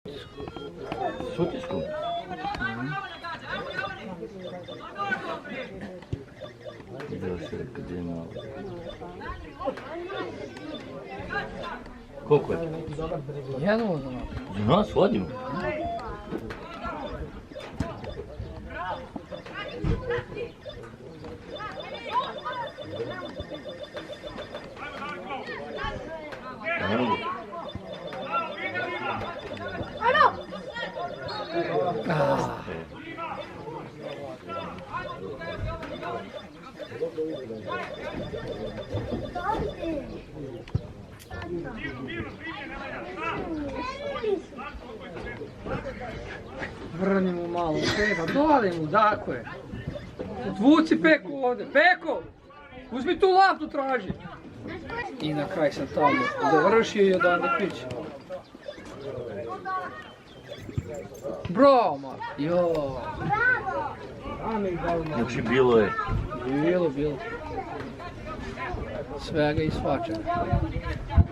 S utiskom? Vidio se kad je malo. Koliko je? Jedno za nas. Za nas vodimo? Vrni mu malo Peka, dole mu, tako je. Odvuci Peku ovdje, Peko! Uzmi tu lampu, traži. I na kraj sam tamo završio i odande piće. Bravo, Marko, joj. Znači bilo je. Bilo. Svega i svačega.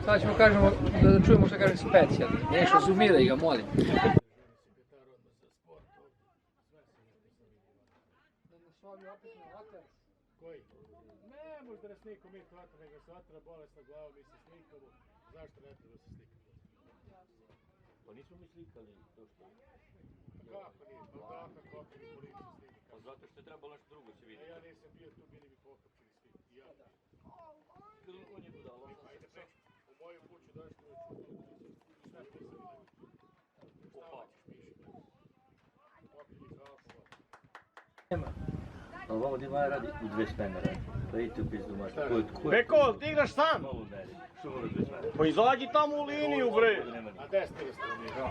Sad ćemo kažemo, da čujemo što kaže specijalno. Nešto zumiraj ga, molim. Koji? Ne može da nas niko mi hvata, nego se vatra bolesna glava, mi se slikamo. Zašto ne treba da se slikamo? Pa nismo mi slikali to što... Kako nije? Pa kako kopili policiju snimati? Pa zato što je trebalo nešto drugo se vidjeti. Ja nisam bio tu, bili mi pohapčili svi. I ja. On je budalo. Ajde, Pek, u moju kuću došli u sve pisali. Šta ćeš piši? Popili kafu. Ali ovo Divaja radi u dve smene radi. Pa idite u pizdu mašta. Peko, ti igraš sam? Malo meri. Što mora dve smene? Pa izađi tamo u liniju, bre. A desni ste mi, žao.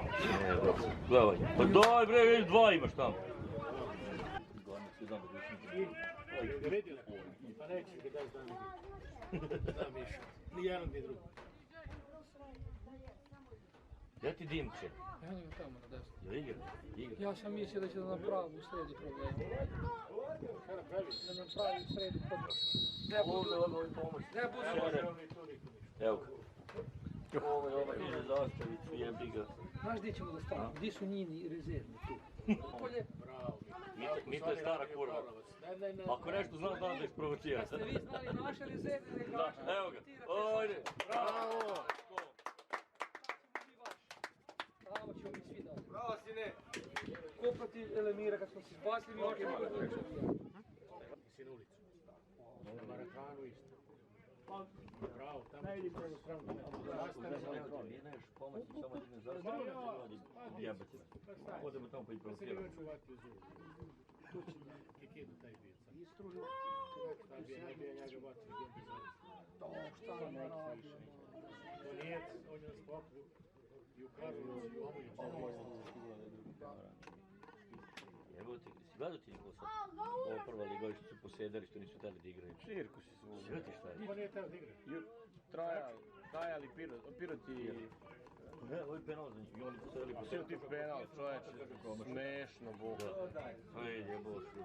Gledaj. Pa daj bre, već dva imaš tamo. I vidjela? Pa neću ga daš dan. Da, Miša. Ni jedan ni drugi. Gdje ti Dimče? Evo ga tamo na desno. Jel igra? Ja sam mislio da će da napravi u sredi problema. Šta napravi? Da napravi u sredi problema. Ne budu. Evo ga. Ovo ide zastavicu, jebi ga. Znaš gdje ćemo da stavimo? Gdje su njini rezervni tu? Polje. Bravo. Mi to je stara kurva. Ako nešto znam da isprovocira. Kad ste vi znali naše rezervne igrače, Evo ga. Ajde. Bravo. Bravo ćemo mi svi dati. Bravo, sine. Ko protiv Elemira kad smo se izbacili, mi očemo da nećemo. Si na ulicu. Na Marakanu isto. Bravo, tamo ti prvo stranu. Zastane za neko. Nije neš pomoći, samo da ne zastavi. Jebati. Odemo tamo pa i Se provociramo. nije čuvati u zulu. Tu će Kikinu taj bio. Istružio. Tam bi ja njega bacili, bio bi zove. To šta nam radi? To nije, on je nas pokrio. I u Karlovcu, i u Omljicu. Jebote, si gledao ti njegov sad? Ovo prva liga, ovi što su posedali, što nisu htjeli da igraju. Cirkusi su. Sjeti šta je? Ko nije teo da igra? Trajali Piroti. Ne, ovo je penal za njih, i oni posedali po Svi ti penal, čovječe. Smešno, bog. Aj, jebo se.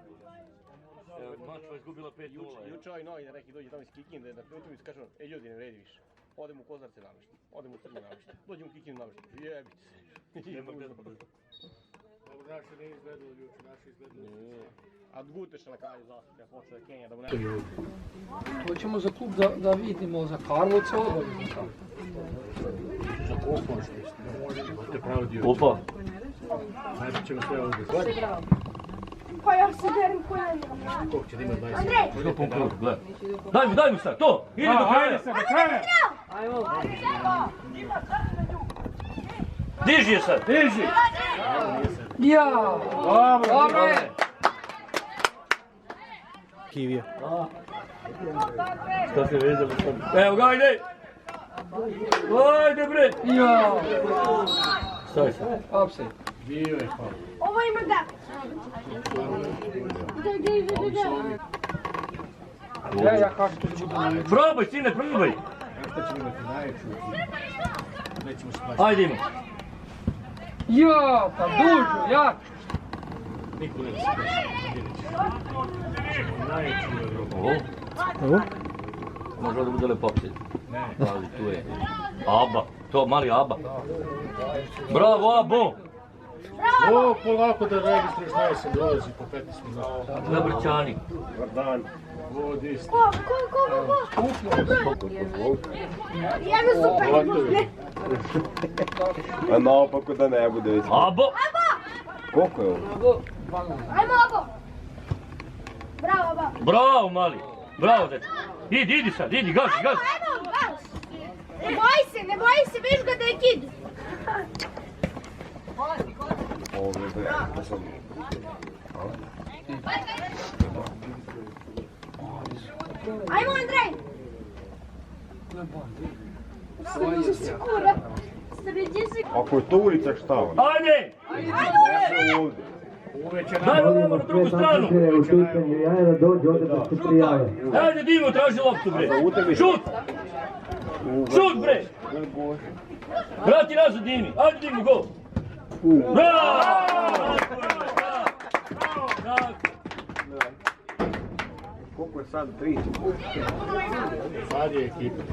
Mač va izgubila 5-0. Juče ovaj novinar neki dođe tamo iz Kikinde, na priutom i kaže on, ljudi ne vredi više. Odem u Kozarce namješta, odem u Crnje namješta, dođem u Kikinu namješta, jebite se. Nema gdje da podržati. Ovo naše nije izgledalo ljuče, naše izgledalo. A Guteša na kraju zastuplja, počeo je Kenja da mu ne... Hoćemo za klub da vidimo za Karlovce obavezno. Za koliko što isto? To je pravo dio. Opa! Najprej ćemo sve ovdje. Pa ja se derim koljenima. Koliko će da ima 20? Andrej! Što pun krug, gledaj. Daj mu sad, to! Idi do kraja! Ajmo. Diži je sad! Diži! Ja! Dobro je! Kivija. Šta se vezali sad? Evo ga, ajde! Ajde bre! Ja! Stavi se. Opsej. Bio je hvala. Ovo ima da. Ja kažem to će bude. Probaj, sine, probaj! Kako ćemo imati najveću? Nećemo se plaćati. Ajde ima. Ja, pa dužo, ja. Niko ne se plaćati. Najveću u Evropu. Ovo? Može da bude lepopsed. Ne. Ali tu je. Aba. To mali Aba. Bravo Abo! O, polako da registruješ najsem dolazi po 15 minuta. Na Brčani. Dan. Vodi se. Ko? Ja mi super. A naopako da ne bude već. Abo! Koliko je ovo? Ajmo ovo. Bravo, bravo. Bravo mali! Bravo dečko! Idi sad, idi, gazi! Ajmo, baš. Ne boji se, viš ga da je kid. Ovo je da sam... Ajmo, Andrej. Sredi se kura. Ako je to ulica šta on? Ajde! Ja ovdje. Daj ovo na drugu stranu! Ajde Dimo, traži loptu bre! Šut! Šut bre! Vrati nazad Dimi! Ajde Dimo, gol! Bravo! Koliko je sad? 3? Sad je ekipa.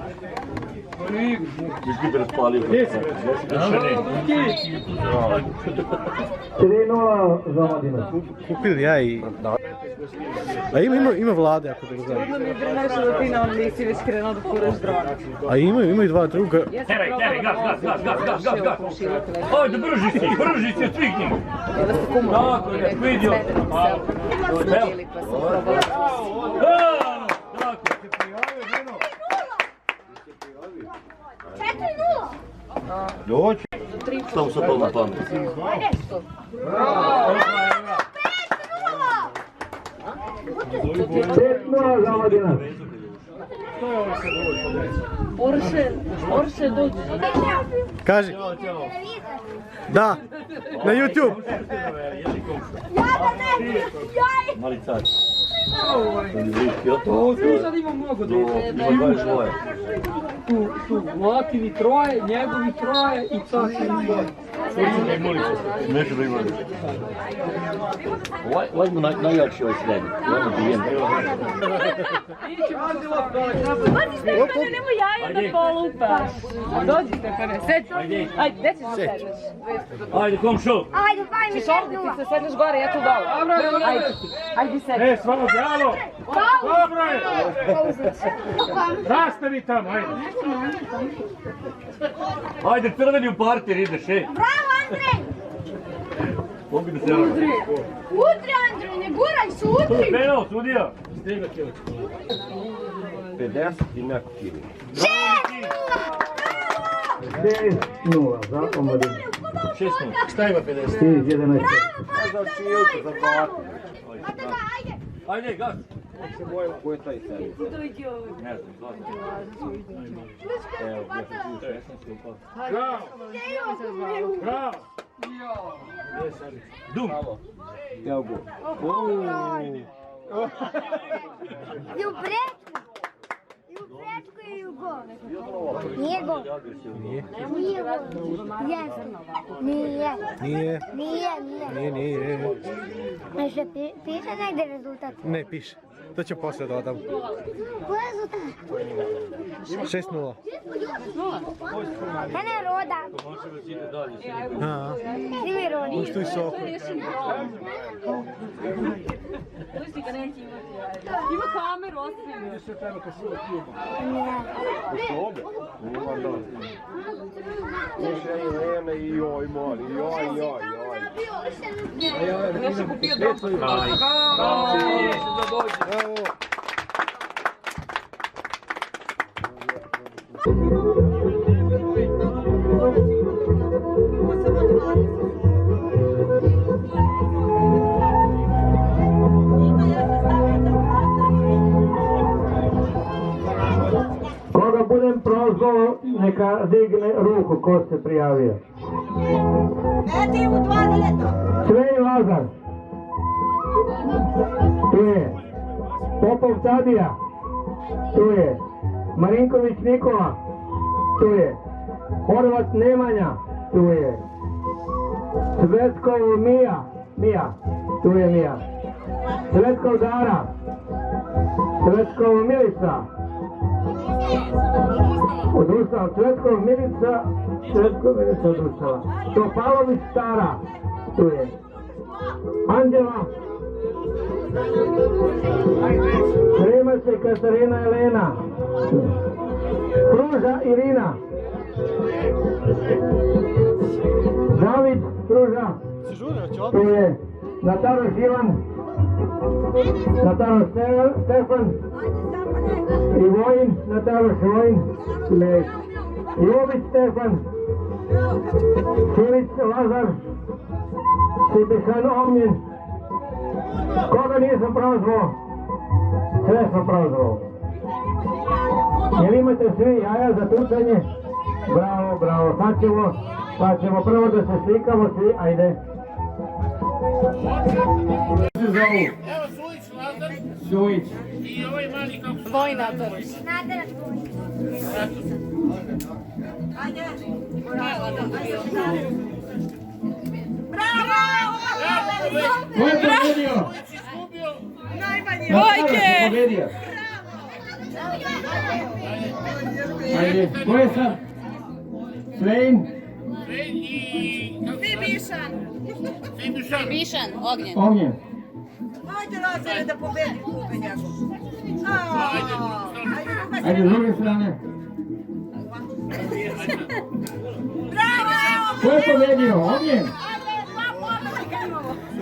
Ekipa raspalio. Kupili ja i... A ima vlade ako da znam. Mi je nešto da ti na on nisi već krenuo da furaš drona. A imaju dva druga. Teraj, gas! Ajde, brži si od svih njih! Tako je, vidio! Tako je! 4-0. Doći. Šta mu sad palo na pamet? Bravo! 5-0 za Omladina. Orše dođi. Kaži. Da, na YouTube. Mali car. Tu sad ima mnogo djece. Tu Mlatini troje, njegovi troje i Cakini troje. Neću da imali. Ovaj mu najjači ovaj srednji. Ovo bijem. Dođi Stefane, nemoj jaja da polupaš. Dođi Stefane, sedi. Ajde, gdje ćeš da sedneš? Ajde, komšo. Ajde, daj mi Ćeš ovdje ti se sedneš gore, ja tu dole. Ajde sedi. E, svalo djalo! Dobro je! Rastavi tamo, ajde! Ajde, crveni u parter ideš, Bravo, Andrej! Mogu da se radi. Udri, Andrej, ne guraj se, udri! Penal, sudija. 50 i neko kili. 6-0 za Omladina. 6-0. Šta ima 50? 11. Za šilku, za platu. Ajde, gas. Ko je taj sebi? Ne znam, Evo, ja sam tu 16 upao. Bravo! Bravo! Dum. Evo go. I u prečku. I u prečku i u gol. Nije gol. Nije gol. Jeste. Nije. Nije. Nešto piše negdje rezultat. Ne, piše. To će poslije dodam. Koji je rezultat? 6-0. Mene je Roda. Svi mi Rodi. Možeš tu i Soko. Ima kameru, ostavim. Još je i Lene i joj mali, joj. Nešto kupio dvoje. Bravo! Koga budem prozvao, neka digne ruku ko se prijavio. Svej Lazar. Tu je. Popov Tadija. Tu je. Marinković Nikola. Tu je. Horvat Nemanja. Tu je. Svetskov Mija. Tu je Mija. Svetskov Dara. Svetskov Milica. Odustao Svetskov Milica. Sretković se odustala. Topalović Stara, tu je. Anđela. Sremac je Katarina Elena. Pruža Irina. David Pruža. Tu je. Nataroš Ivan. Nataroš Stefan. I Vojin. Nataroš Vojin. Jović Stefan. Šilić Lazar. Sipišan Omnjen. Koga nisam prozvao? Sve sam prozvao. Jel imate svi jaja za tucanje? Bravo, bravo. Sad ćemo prvo da se slikamo svi. Ajde. Evo Sujić, Lazar. Sujić. I ovaj mali kako se... Vojna Toroš. Ko je pobedio? Vojke! Ajde, ko je sad? Svein? Višan, Ognjen. Ognjen. Ajde Lazare da pobedi kupe njegov. Ajde, s druge strane. Ko je pobedio? Ognjen?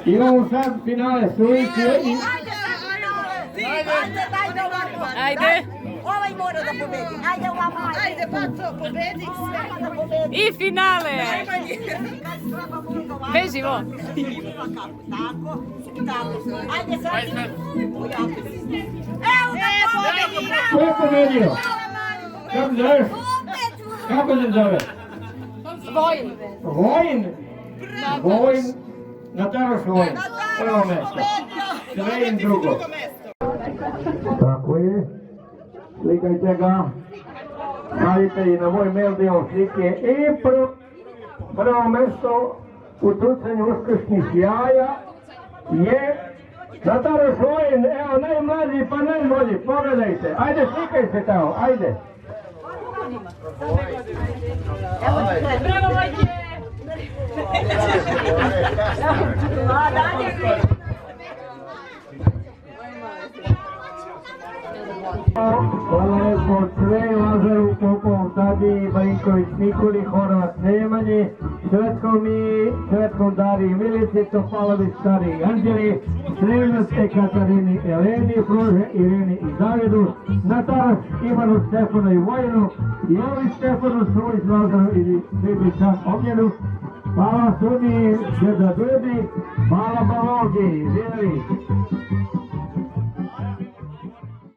Imamo sad finale, Sujić i... Ajde ovako. Ajde. Ovaj mora da pobedi. Ajde ovako. Ajde Baco, pobedi sve. Da pobedi. I finale. Beži vo. Tako. Ajde sad. Evo da pobedi. Ko je pobedio? Kako zoveš? Kako se zove? Vojn. Vojin? Vojin? Nataroš Vojin. Prvo mesto. Svein drugo. Tako je. Slikajte ga. Stavite i na moj mail dio slike. I prvo mesto u tucanju uskršnjih jaja je Nataroš Vojin. Evo, najmlađi pa najbolji. Pogledajte. Ajde, slikaj se tamo. Ajde. Bravo, Vojke. Hvala lepo sve Lazaru, Popov, Tadi, Marinković, Nikoli, Horvat, Nemanji, Svetkom Dari, Milici, Topalović, Stari, Anđeli, Sremac, Katarini, Eleni, Pruže, Irini i Davidu, Nataroš, Ivanu, Stefanu i Vojinu, Jović, Stefanu, Sujić, Lazaru i Sipišan Ognjenu. Hvala Suni, Đeda Dudi, hvala Balogi, Vjeri.